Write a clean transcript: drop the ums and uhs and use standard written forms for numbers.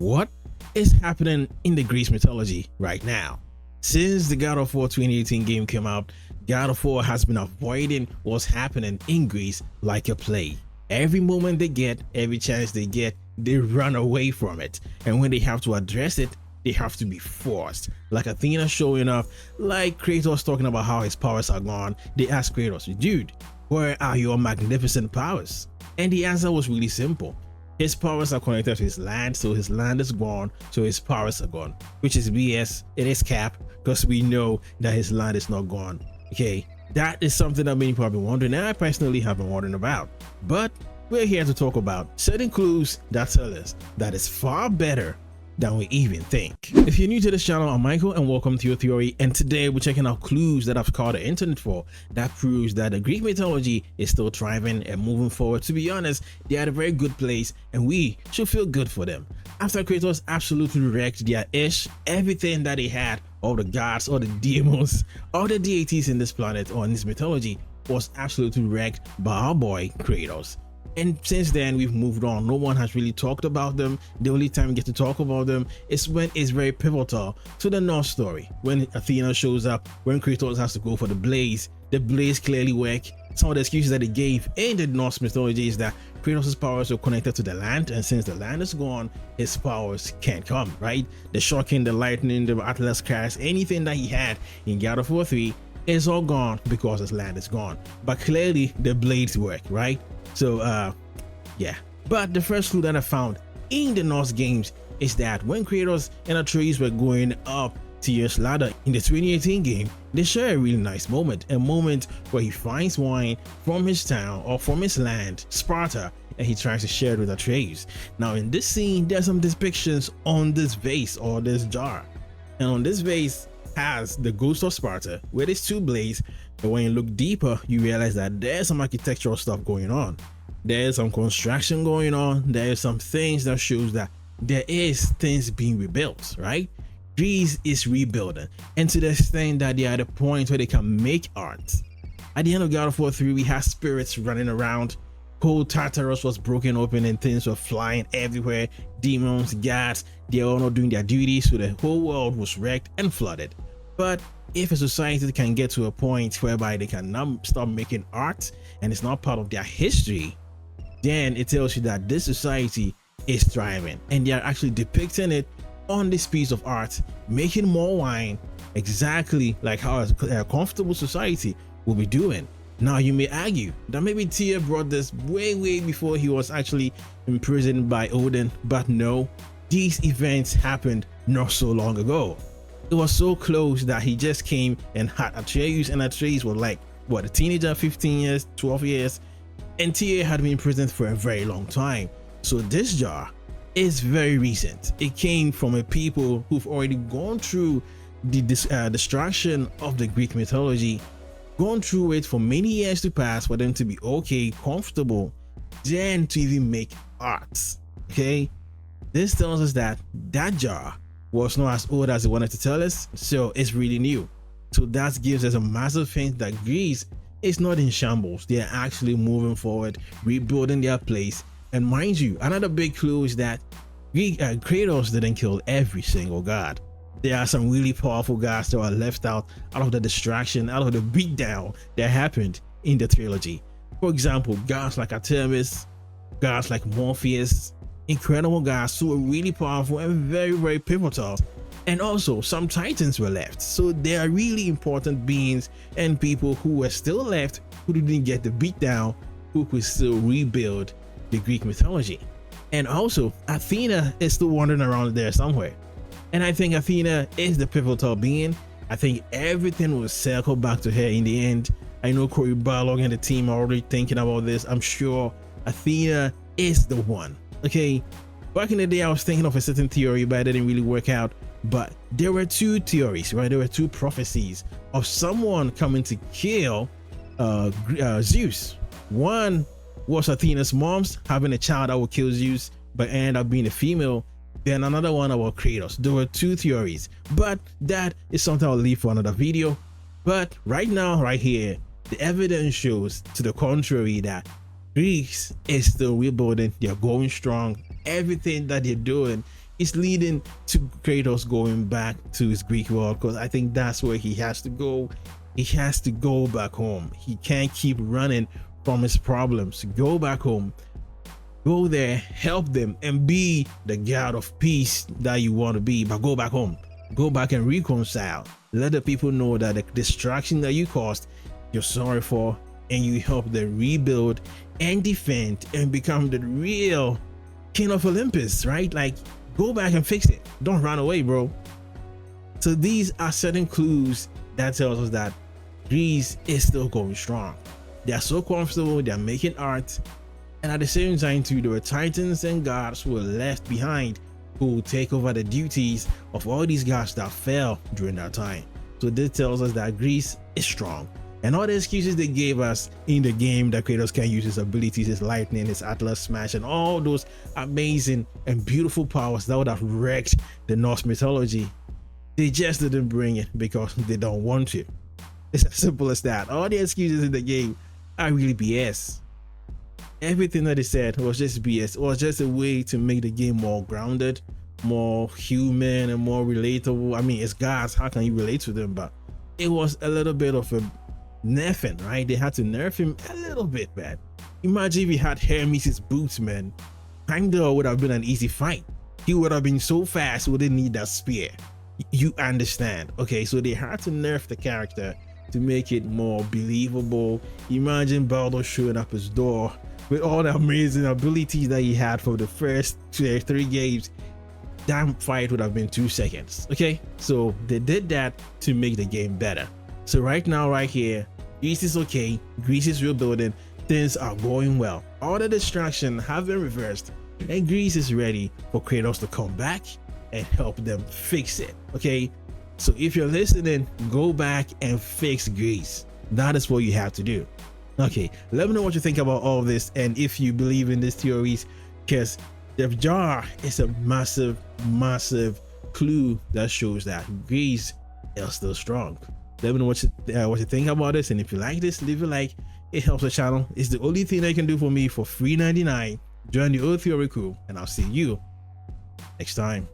what is happening in the Greek mythology right now. Since the God of War 2018 game came out, God of War has been avoiding what's happening in Greece like a plague. Every moment they get, every chance they get, they run away from it. And when they have to address it, they have to be forced. Like Athena showing up, like Kratos talking about how his powers are gone. They ask Kratos, dude, where are your magnificent powers? And the answer was really simple. His powers are connected to his land, so his land is gone, so his powers are gone. Which is BS, it is cap, because we know that his land is not gone. Okay, that is something that many people have been wondering, and I personally have been wondering about. But we're here to talk about certain clues that tell us that it's far better than we even think. If you're new to this channel, I'm Michael and welcome to Your Theory, and today we're checking out clues that I've called the internet for that proves that the Greek mythology is still thriving and moving forward. To be honest, they are at a very good place and we should feel good for them. After Kratos absolutely wrecked their everything that they had, all the gods, all the demons, all the deities in this planet or in this mythology was absolutely wrecked by our boy Kratos. And since then, we've moved on. No one has really talked about them. The only time we get to talk about them is when it's very pivotal to the Norse story. When Athena shows up, when Kratos has to go for the blaze clearly work. Some of the excuses that they gave in the Norse mythology is that Kratos' powers are connected to the land, and since the land is gone, his powers can't come, right? The shocking, the lightning, the Atlas crash, anything that he had in God of War 3 is all gone because his land is gone. But clearly, the blades work, right? So yeah, but the first clue that I found in the Norse games is that when Kratos and Atreus were going up Tyr's ladder in the 2018 game, they share a really nice moment, a moment where he finds wine from his town or from his land, Sparta, and he tries to share it with Atreus. Now in this scene, there's some depictions on this vase or this jar, and on this vase has the ghost of Sparta with its two blades. But when you look deeper, you realize that there's some architectural stuff going on. There's some construction going on. There's some things that shows that there is things being rebuilt, right? Greece is rebuilding, and to the extent that they are at a point where they can make art. At the end of God of War 3, we had spirits running around. Whole Tartarus was broken open and things were flying everywhere. Demons, gods, they're all not doing their duties, so the whole world was wrecked and flooded. But if a society can get to a point whereby they can now start making art and it's not part of their history, then it tells you that this society is thriving, and they are actually depicting it on this piece of art, making more wine, exactly like how a comfortable society will be doing. Now you may argue that maybe Tyr brought this way before he was actually imprisoned by Odin, but no, these events happened not so long ago. It was so close that he just came and had Atreus, and Atreus was like, what, a teenager, 15 years, 12 years, and Tyr had been imprisoned for a very long time. So this jar is very recent. It came from a people who've already gone through the destruction of the Greek mythology, gone through it for many years to pass for them to be okay, comfortable, then to even make art. Okay, this tells us that that jar was not as old as it wanted to tell us, so it's really new. So that gives us a massive hint that Greece is not in shambles. They are actually moving forward, rebuilding their place. And mind you, another big clue is that Kratos didn't kill every single god. There are some really powerful gods that were left out of the distraction, out of the beatdown that happened in the trilogy. For example, gods like Artemis, gods like Morpheus, incredible gods who were really powerful and very pivotal. And also some titans were left, so they are really important beings and people who were still left, who didn't get the beatdown, who could still rebuild the Greek mythology. And also Athena is still wandering around there somewhere, and I think Athena is the pivotal being. I think everything will circle back to her in the end. I know Corey Barlog and the team are already thinking about this. I'm sure Athena is the one. Okay, back in the day I was thinking of a certain theory, but it didn't really work out. But there were two theories, right? There were two prophecies of someone coming to kill Zeus. One was Athena's mom's having a child that would kill Zeus but end up being a female. Then another one about Kratos. There were two theories, but that is something I'll leave for another video. But right now, right here, the evidence shows to the contrary, that Greece is still rebuilding. They're going strong. Everything that they're doing It's leading to Kratos going back to his Greek world, because I think that's where he has to go. He has to go back home. He can't keep running from his problems. Go back home. Go there, help them, and be the God of peace that you want to be. But go back home. Go back and reconcile. Let the people know that the destruction that you caused, you're sorry for, and you help them rebuild and defend and become the real king of Olympus, right? Like, go back and fix it. Don't run away, bro. So these are certain clues that tells us that Greece is still going strong. They are so comfortable, they're making art, and at the same time too, there were titans and gods who were left behind who will take over the duties of all these gods that fell during that time. So this tells us that Greece is strong. And all the excuses they gave us in the game that Kratos can use his abilities, his lightning, his Atlas Smash, and all those amazing and beautiful powers that would have wrecked the Norse mythology, they just didn't bring it because they don't want to. It's as simple as that. All the excuses in the game are really BS. Everything that they said was just BS. It was just a way to make the game more grounded, more human, and more relatable. I mean, it's gods, how can you relate to them? But it was a little bit of a nerfing, right? They had to nerf him a little bit, man. Imagine if he had Hermes' boots, man. Heimdall would have been an easy fight. He would have been so fast, wouldn't need that spear. You understand? Okay, so they had to nerf the character to make it more believable. Imagine Baldur showing up his door with all the amazing abilities that he had for the first 2 or 3 games. That fight would have been 2 seconds. Okay, so they did that to make the game better. So right now, right here, Greece is okay. Greece is rebuilding. Things are going well. All the distraction have been reversed, and Greece is ready for Kratos to come back and help them fix it. Okay, so if you're listening, go back and fix Greece. That is what you have to do. Okay, let me know what you think about all of this, and if you believe in these theories, because the jar is a massive clue that shows that Greece is still strong. Let me know what you think about this, and if you like this, leave a like. It helps the channel. It's the only thing that you can do for me for free $99. Join the old theory crew, and I'll see you next time.